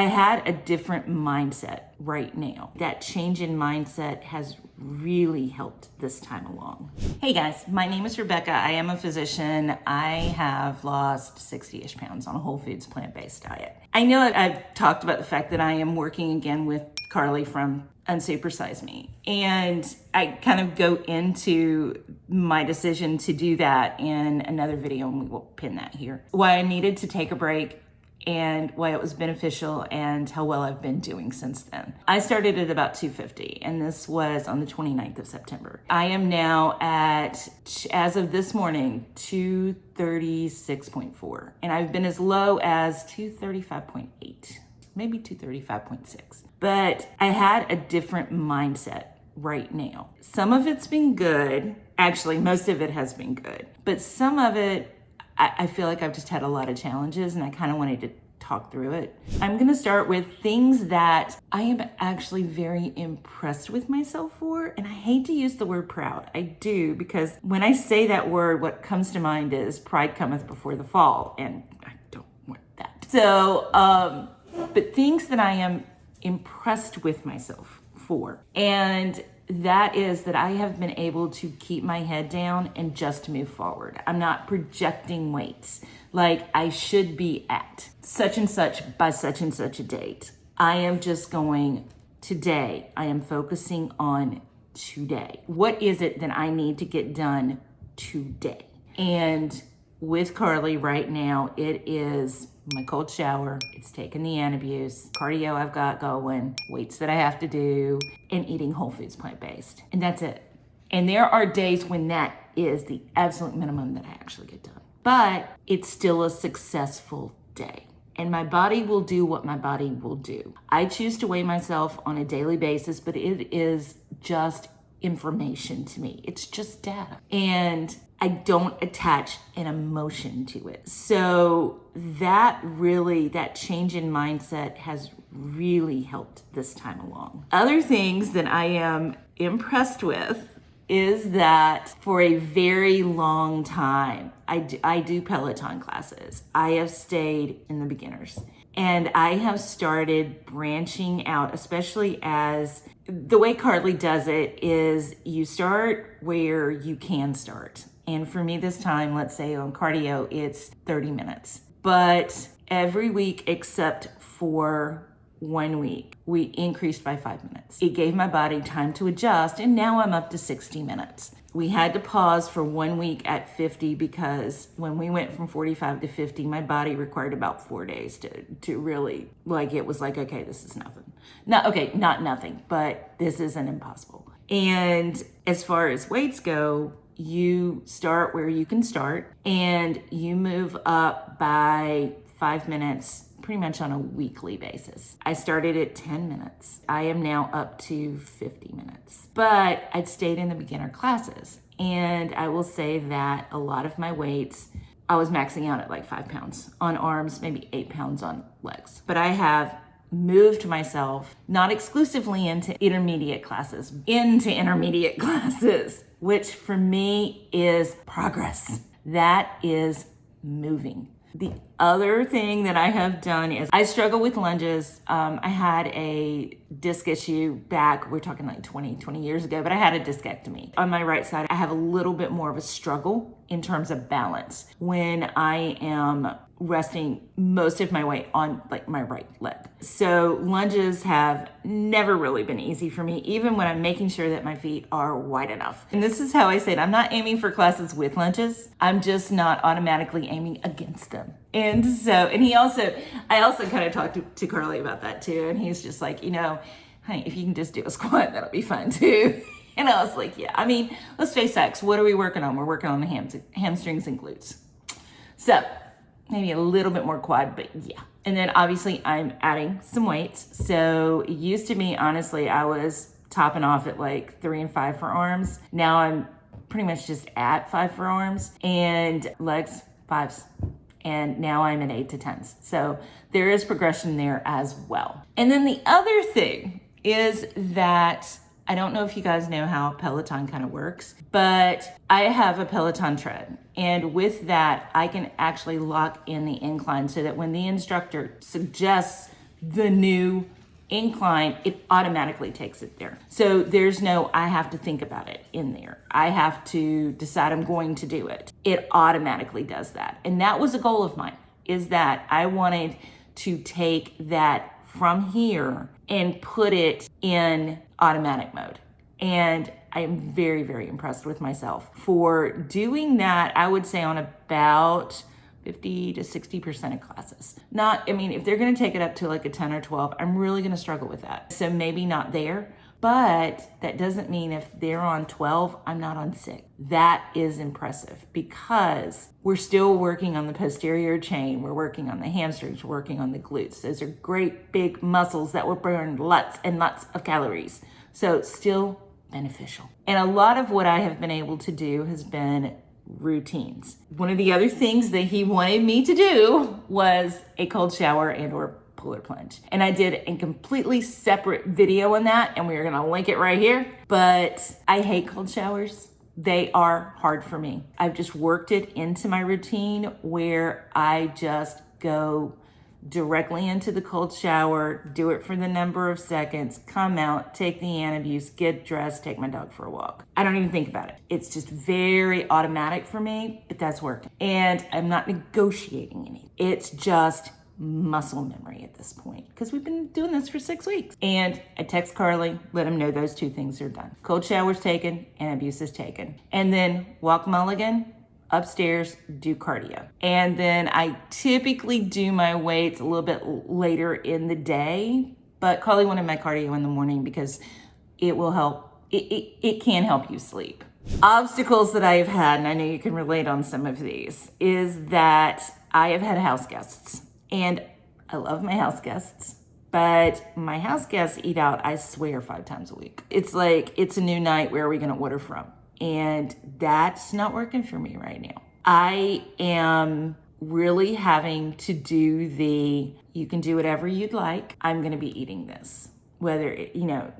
I had a different mindset right now. That change in mindset has really helped this time along. Hey guys, my name is Rebecca. I am a physician. I have lost 60-ish pounds on a whole foods plant-based diet. I know I've talked about the fact that I am working again with Carly from Unsupersize Me. And I kind of go into my decision to do that in another video, and we will pin that here. Why I needed to take a break and why it was beneficial and how well I've been doing since then. I started at about 250, and this was on the 29th of September. I am now at, as of this morning, 236.4, and I've been as low as 235.8, maybe 235.6. But I had a different mindset right now. Some of it's been good. Actually, most of it has been good, but some of it, I feel like I've just had a lot of challenges, and I kind of wanted to talk through it. I'm gonna start with things that I am actually very impressed with myself for, and I hate to use the word proud. I do, because when I say that word, what comes to mind is pride cometh before the fall, and I don't want that. So, but things that I am impressed with myself for, and that is that I have been able to keep my head down and just move forward. I'm not projecting weights like I should be at such and such by such and such a date. I am just going today. I am focusing on today. What is it that I need to get done today? And with Carly right now, it is my cold shower, it's taking the antabuse, cardio I've got going, weights that I have to do, and eating whole foods plant-based. And that's it. And there are days when that is the absolute minimum that I actually get done. But it's still a successful day. And my body will do what my body will do. I choose to weigh myself on a daily basis, but it is just information to me. It's just data. And I don't attach an emotion to it. So that change in mindset has really helped this time along. Other things that I am impressed with is that for a very long time, I do Peloton classes. I have stayed in the beginners, and I have started branching out, especially as the way Carly does it is you start where you can start. And for me this time, let's say on cardio, it's 30 minutes. But every week except for 1 week, we increased by 5 minutes. It gave my body time to adjust, and now I'm up to 60 minutes. We had to pause for 1 week at 50 because when we went from 45 to 50, my body required about 4 days to really, it was like, okay, this is nothing. Not nothing, but this isn't impossible. And as far as weights go, you start where you can start, and you move up by 5 minutes pretty much on a weekly basis. I started at 10 minutes. I am now up to 50 minutes. But I'd stayed in the beginner classes, and I will say that a lot of my weights, I was maxing out at like 5 pounds on arms, maybe 8 pounds on legs. But I have moved myself not exclusively into intermediate classes, which for me is progress. That is moving. The other thing that I have done is I struggle with lunges. I had a disc issue back, we're talking like 20 years ago, but I had a discectomy. On my right side, I have a little bit more of a struggle in terms of balance when I am resting most of my weight on like my right leg. So lunges have never really been easy for me, even when I'm making sure that my feet are wide enough. And this is how I say it. I'm not aiming for classes with lunges. I'm just not automatically aiming against them. And so, I also kind of talked to Carly about that too. And he's just like, honey, if you can just do a squat, that'll be fine too. And I was like, yeah, let's face facts. What are we working on? We're working on the hamstrings and glutes. So maybe a little bit more quad, but yeah. And then obviously I'm adding some weights. So it used to be, honestly, I was topping off at like 3 and 5 for arms. Now I'm pretty much just at 5 for arms, and legs 5s. And now I'm at 8 to 10s. So there is progression there as well. And then the other thing is that I don't know if you guys know how Peloton kind of works, but I have a Peloton tread. And with that, I can actually lock in the incline so that when the instructor suggests the new incline, it automatically takes it there. So there's no, I have to think about it in there. I have to decide I'm going to do it. It automatically does that. And that was a goal of mine, is that I wanted to take that from here and put it in automatic mode. And I am very, very impressed with myself for doing that. I would say on about 50 to 60% of classes. If they're gonna take it up to like a 10 or 12, I'm really gonna struggle with that. So maybe not there, but that doesn't mean if they're on 12, I'm not on 6. That is impressive because we're still working on the posterior chain. We're working on the hamstrings, we're working on the glutes. Those are great big muscles that will burn lots and lots of calories. So still beneficial. And a lot of what I have been able to do has been routines. One of the other things that he wanted me to do was a cold shower and or polar plunge. And I did a completely separate video on that, and we're gonna link it right here. But I hate cold showers. They are hard for me. I've just worked it into my routine where I just go directly into the cold shower, do it for the number of seconds, come out, take the Antabuse, get dressed, take my dog for a walk. I don't even think about it. It's just very automatic for me, but that's working. And I'm not negotiating anything. It's just muscle memory at this point because we've been doing this for 6 weeks. And I text Carly, let him know those 2 things are done. Cold shower's taken, Antabuse is taken. And then walk mulligan, upstairs, do cardio. And then I typically do my weights a little bit later in the day, but Carly wanted my cardio in the morning because it will help. It can help you sleep. Obstacles that I have had, and I know you can relate on some of these, is that I have had house guests. And I love my house guests, but my house guests eat out, I swear, 5 times a week. It's like, it's a new night, where are we gonna order from? And that's not working for me right now. I am really having to do you can do whatever you'd like. I'm gonna be eating this. Whether,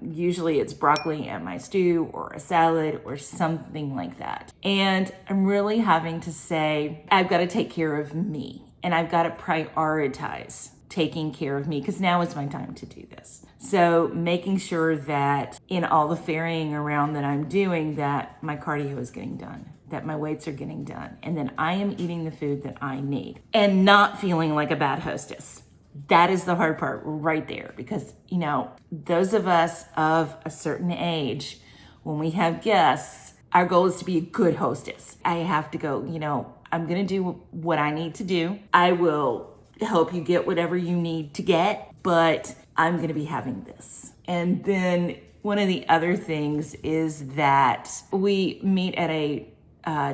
usually it's broccoli and my stew or a salad or something like that. And I'm really having to say, I've gotta take care of me and I've gotta prioritize taking care of me because now is my time to do this. So making sure that in all the ferrying around that I'm doing, that my cardio is getting done, that my weights are getting done, and then I am eating the food that I need and not feeling like a bad hostess. That is the hard part right there because, those of us of a certain age, when we have guests, our goal is to be a good hostess. I have to go, I'm gonna do what I need to do. I will help you get whatever you need to get, but I'm gonna be having this. And then one of the other things is that we meet at a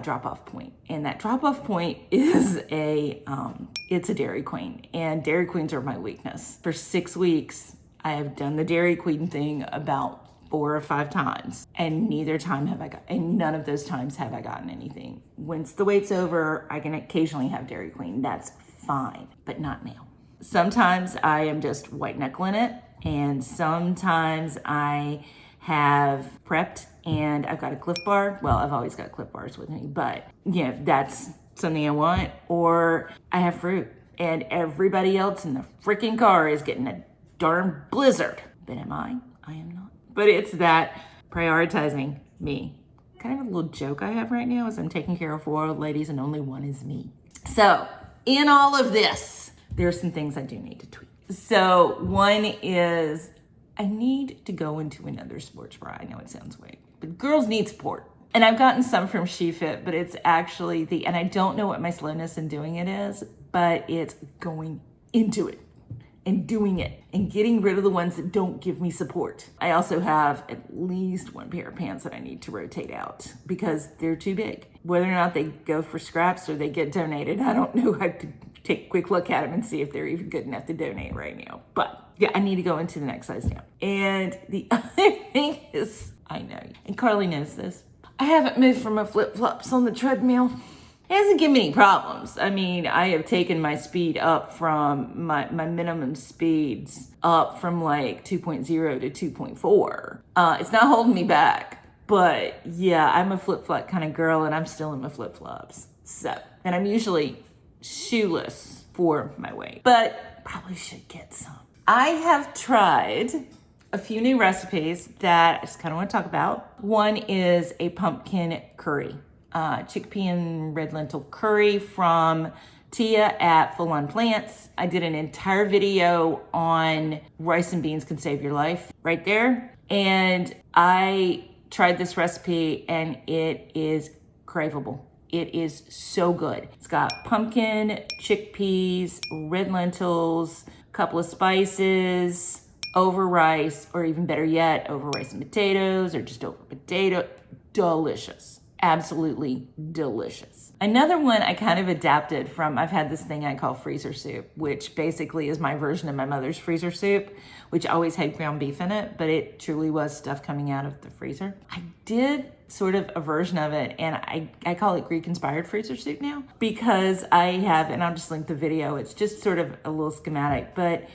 drop-off point, and that drop-off point is it's a Dairy Queen, and Dairy Queens are my weakness. For 6 weeks, I have done the Dairy Queen thing about 4 or 5 times, and none of those times have I gotten anything. Once the wait's over, I can occasionally have Dairy Queen. That's fine, but not now. Sometimes I am just white knuckling it, and sometimes I have prepped and I've got a Cliff Bar. Well, I've always got Cliff Bars with me, but that's something I want. Or I have fruit, and everybody else in the freaking car is getting a darn blizzard. But am I? I am not. But it's that prioritizing me. Kind of a little joke I have right now is I'm taking care of 4 old ladies and only one is me. So in all of this, there are some things I do need to tweak. So one is I need to go into another sports bra. I know it sounds weird, but girls need support. And I've gotten some from SheFit, but it's actually and I don't know what my slowness in doing it is, but it's going into it and doing it and getting rid of the ones that don't give me support. I also have at least 1 pair of pants that I need to rotate out because they're too big. Whether or not they go for scraps or they get donated, I don't know. I have to take a quick look at them and see if they're even good enough to donate right now. But yeah, I need to go into the next size down. And the other thing is, I know, and Carly knows this, I haven't moved from my flip-flops on the treadmill. It hasn't given me any problems. I have taken my speed up from my minimum speeds up from like 2.0 to 2.4. It's not holding me back, but yeah, I'm a flip-flop kind of girl and I'm still in my flip-flops. So, and I'm usually shoeless for my weight, but probably should get some. I have tried a few new recipes that I just kind of want to talk about. One is a pumpkin curry, chickpea and red lentil curry from Tia at Full On Plants. I did an entire video on rice and beans can save your life right there. And I tried this recipe and it is craveable. It is so good. It's got pumpkin, chickpeas, red lentils, a couple of spices, over rice, or even better yet, over rice and potatoes, or just over potato. Delicious. Absolutely delicious. Another one I kind of adapted from, I've had this thing I call freezer soup, which basically is my version of my mother's freezer soup, which always had ground beef in it, but it truly was stuff coming out of the freezer. I did sort of a version of it, and I call it Greek-inspired freezer soup now, because I have, and I'll just link the video, it's just sort of a little schematic, but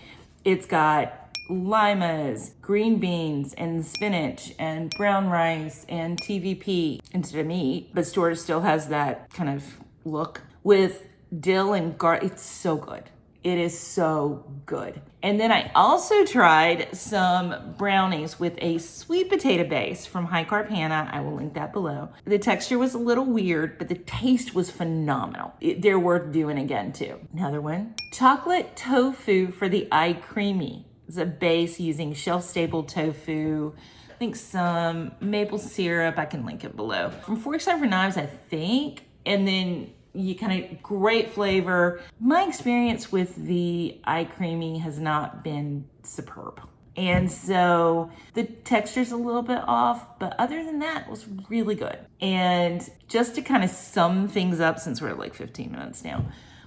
it's got limas, green beans, and spinach, and brown rice, and TVP instead of meat, but Storage still has that kind of look with dill and garlic. It's so good. It is so good. And then I also tried some brownies with a sweet potato base from High Carb Hannah. I will link that below. The texture was a little weird, but the taste was phenomenal. They're worth doing again too. Another one, chocolate tofu for the eye creamy. It's a base using shelf-stable tofu, I think some maple syrup, I can link it below. From Forks Over Knives, I think, and then you kind of, great flavor. My experience with the eye creamy has not been superb. And so the texture's a little bit off, but other than that, it was really good. And just to kind of sum things up, since we're at like 15 minutes now,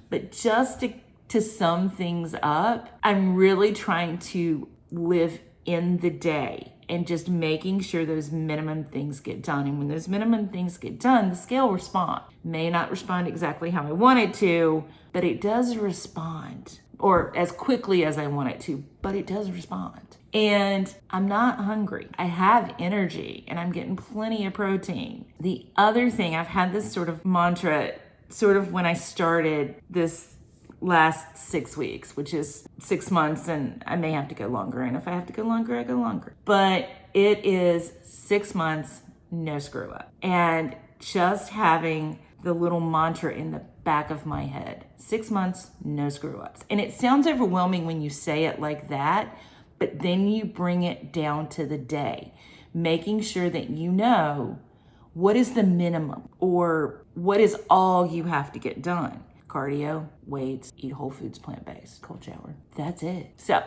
but just to sum things up, I'm really trying to live in the day and just making sure those minimum things get done. And when those minimum things get done, the scale responds. May not respond exactly how I want it to, but it does respond, or as quickly as I want it to, but it does respond. And I'm not hungry. I have energy and I'm getting plenty of protein. The other thing, I've had this sort of mantra, sort of when I started this last 6 weeks, which is 6 months, and I may have to go longer, and if I have to go longer, I go longer. But it is 6 months, no screw up. And just having the little mantra in the back of my head, 6 months, no screw ups. And it sounds overwhelming when you say it like that, but then you bring it down to the day, making sure that you know what is the minimum or what is all you have to get done. Cardio, weights, eat whole foods, plant-based, cold shower. That's it. So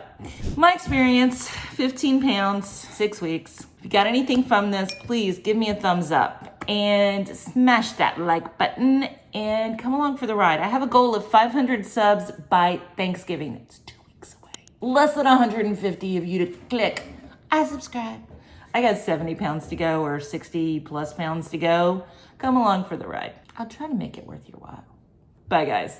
my experience, 15 pounds, 6 weeks. If you got anything from this, please give me a thumbs up and smash that like button and come along for the ride. I have a goal of 500 subs by Thanksgiving. It's 2 weeks away. Less than 150 of you to click I subscribe. I got 70 pounds to go, or 60 plus pounds to go. Come along for the ride. I'll try to make it worth your while. Bye, guys.